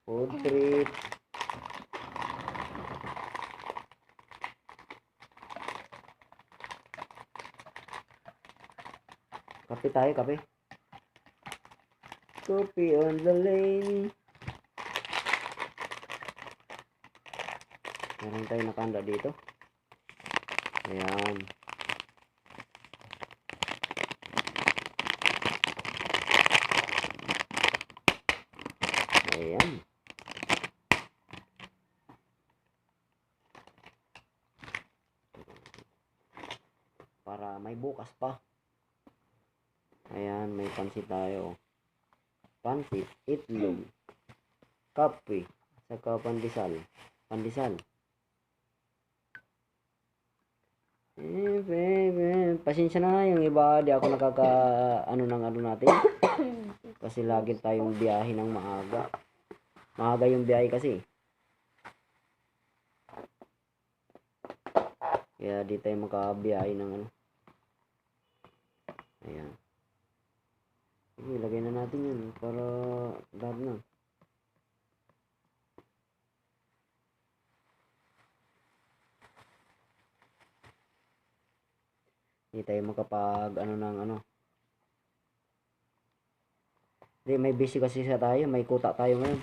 Food trip. Kape tayo, kape. Coffee on the lane. Meron tayo nakanda dito. Ayan. Ayan. Para may bukas pa. Ayan, may pansit tayo. Pansit, itlog, kape, saka pandesal. Pandesal. Pasensya na yung iba, di ako nakaka ano natin. Kasi lagi tayong biyahe ng maaga. Maaga yung biyahe kasi. Kaya di tayo makabiyahe ng ano. Ayan. Sige, lagay na natin yun para dahil na. Hindi tayo makapag ano ng ano. Hindi, may busy kasi sa tayo. May kuta tayo ngayon.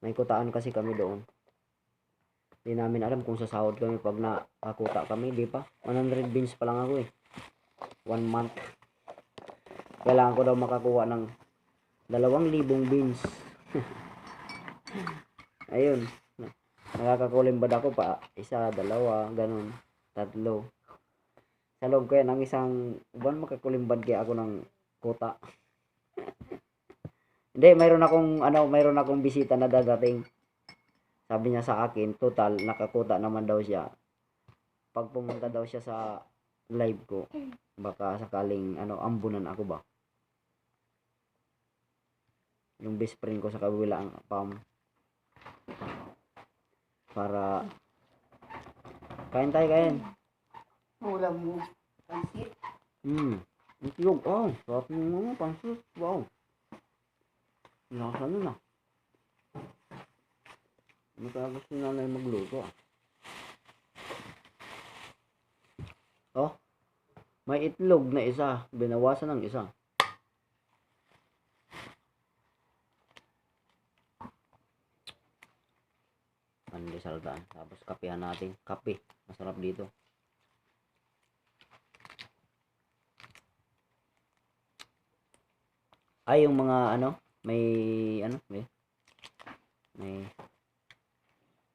May kutaan kasi kami doon. Hindi namin alam kung sasahod kami pag nakakuta kami. Di pa. 100 beans pa lang ako eh. 1 month. Kailangan ko daw makakuha ng 2,000 beans. Ayun. Nakakakulimbad ako pa. Isa, dalawa, ganun. Tatlo. Sa loob ko yan, ang isang buwan makakulimbad kaya ako ng kuta. Hindi, mayroon akong bisita na dadating. Sabi niya sa akin, total, nakakuta naman daw siya. Pag pumunta daw siya sa live ko, baka sakaling, ambunan ako ba? Yung best friend ko sa kabilang pam. Para, kain tayo, kain. Ulam mo. Pansit. Itlog, sarap ng mga pansit, wow. Lasa nun ah. Matagas si nanay magluto ah. Oh, may itlog na isa, binawasan ng isa. Pandesal daan. Tapos kapehan natin. Kape, masarap dito. Ay, yung mga may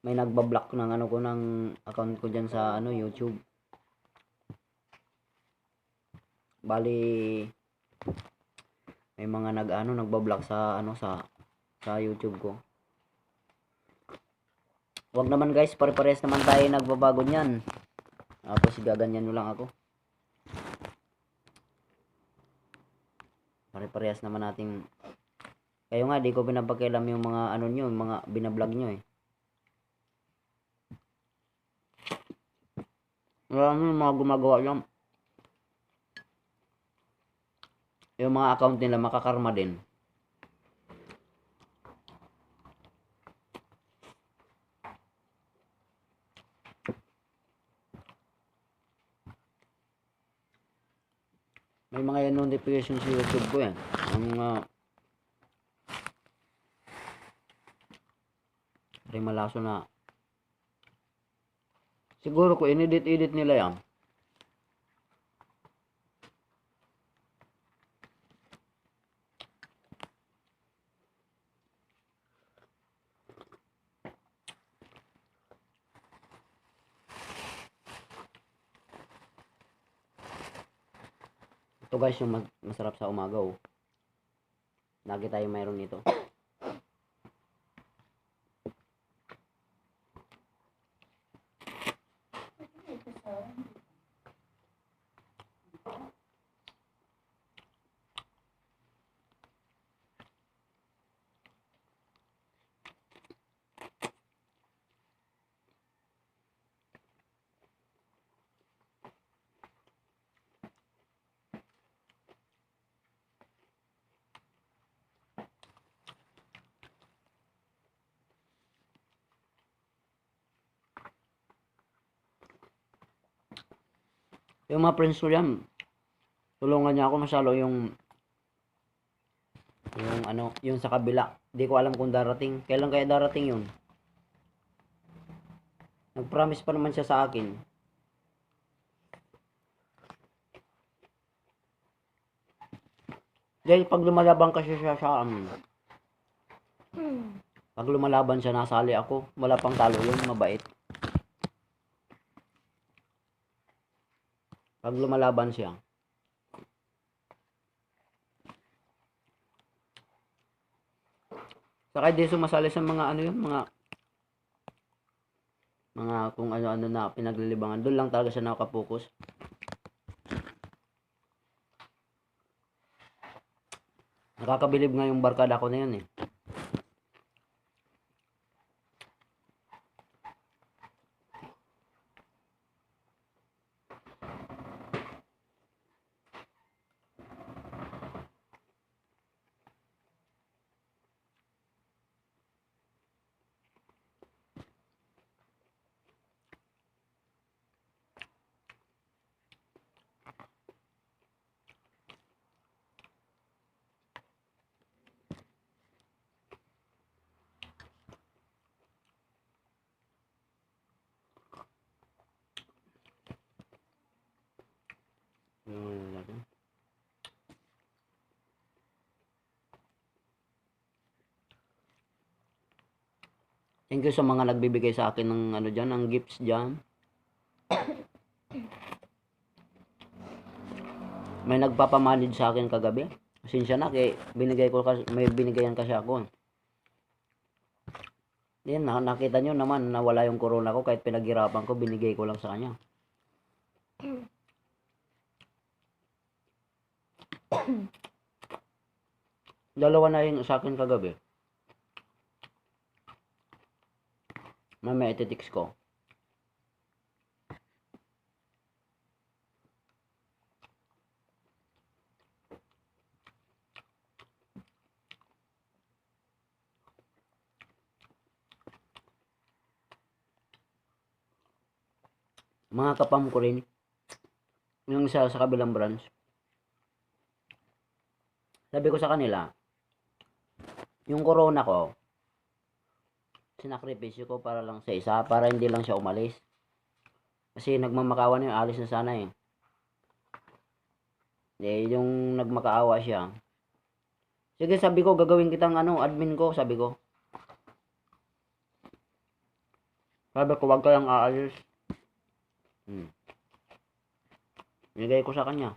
nagbablock ng ko ng account ko diyan sa YouTube. Bali may mga nagbablock sa sa YouTube ko. Wag naman guys, pare-parehas naman tayo nagbabago niyan. Tapos gaganyan nyo lang ako. Pare-parehas naman nating. Kayo nga, di ko pinapakialam yung mga nyo, yung mga binablog nyo eh. Marami yung mga gumagawa lang. Yung mga account nila makakarma din. May mga notification sa YouTube ko yan. Ang malaso na. Siguro ko inedit nila yan. Ito guys yung masarap sa umaga oh. Lagi tayo mayroon nito. Yung mga friends ko yan, tulungan niya ako masalo yung ano, yung sa kabila. Di ko alam kung darating. Kailan kaya darating yun? Nag-promise pa naman siya sa akin. Dahil pag lumalaban kasi siya sa pag lumalaban siya, nasali ako. Wala pang talo yun, mabait. Pag lumalaban siya. Saka di sumasali sa mga ano yun, mga kung ano-ano na pinaglilibangan. Doon lang talaga siya nakapokus. Nakakabilib nga yung barkada ko na yun eh. Thank you sa mga nagbibigay sa akin ng ano dyan, ng gifts dyan. May nagpapamanage sa akin kagabi. Pasensya na, kay binigay ko kasi, may binigayan kasi ako. Yan, nakita nyo naman na wala yung corona ko, kahit pinaghirapan ko, binigay ko lang sa kanya. Dalawa na yung sa akin kagabi. Mamaya ititix ko. Mga kapam ko rin. Yung isa sa kabilang branch. Sabi ko sa kanila, yung corona ko, sinakripisyo ko para lang sa isa, para hindi lang siya umalis. Kasi nagmamakawan yung alis na sana eh. Yung nagmakaawa siya. Sige, sabi ko, gagawin kitang admin ko, sabi ko. Sabi ko, wag kayang aalis. Binigay ko sa kanya.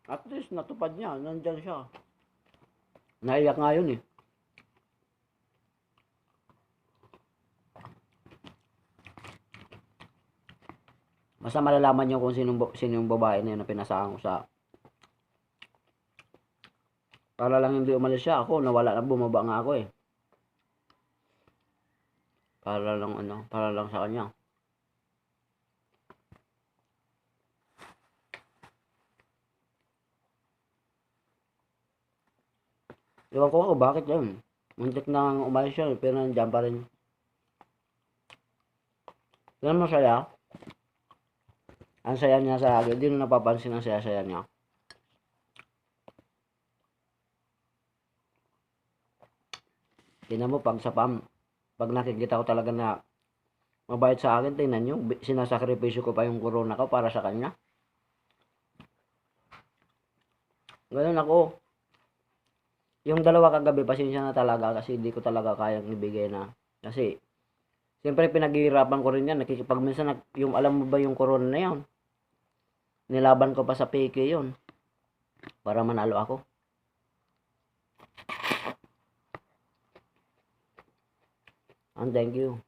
At least, natupad niya. Nandyan siya. Naiyak nga yun eh. Basta malalaman niyo kung sino yung babae na yun na pinasahan ko sa... Para lang hindi umalis siya. Ako, nawala na, bumaba nga ako eh. Para lang sa kanya. Iwan ko bakit yun. Muntik na umalis siya, pero nandiyan pa rin. Yan masaya. Ang saya niya sa akin. Hindi na napapansin ang saya-saya niya. Tingnan mo, pag nakikita ko talaga na mabait sa akin, tingnan nyo, sinasakripisyo ko pa yung corona ko para sa kanya. Ganun ako. Yung dalawa kagabi, pasensya na talaga kasi hindi ko talaga kayang ibigay na. Kasi, siyempre pinaghihirapan ko rin yan. Nakikipag minsan, yung alam mo ba yung corona na yun? Nilaban ko pa sa PK yun. Para manalo ako. And thank you.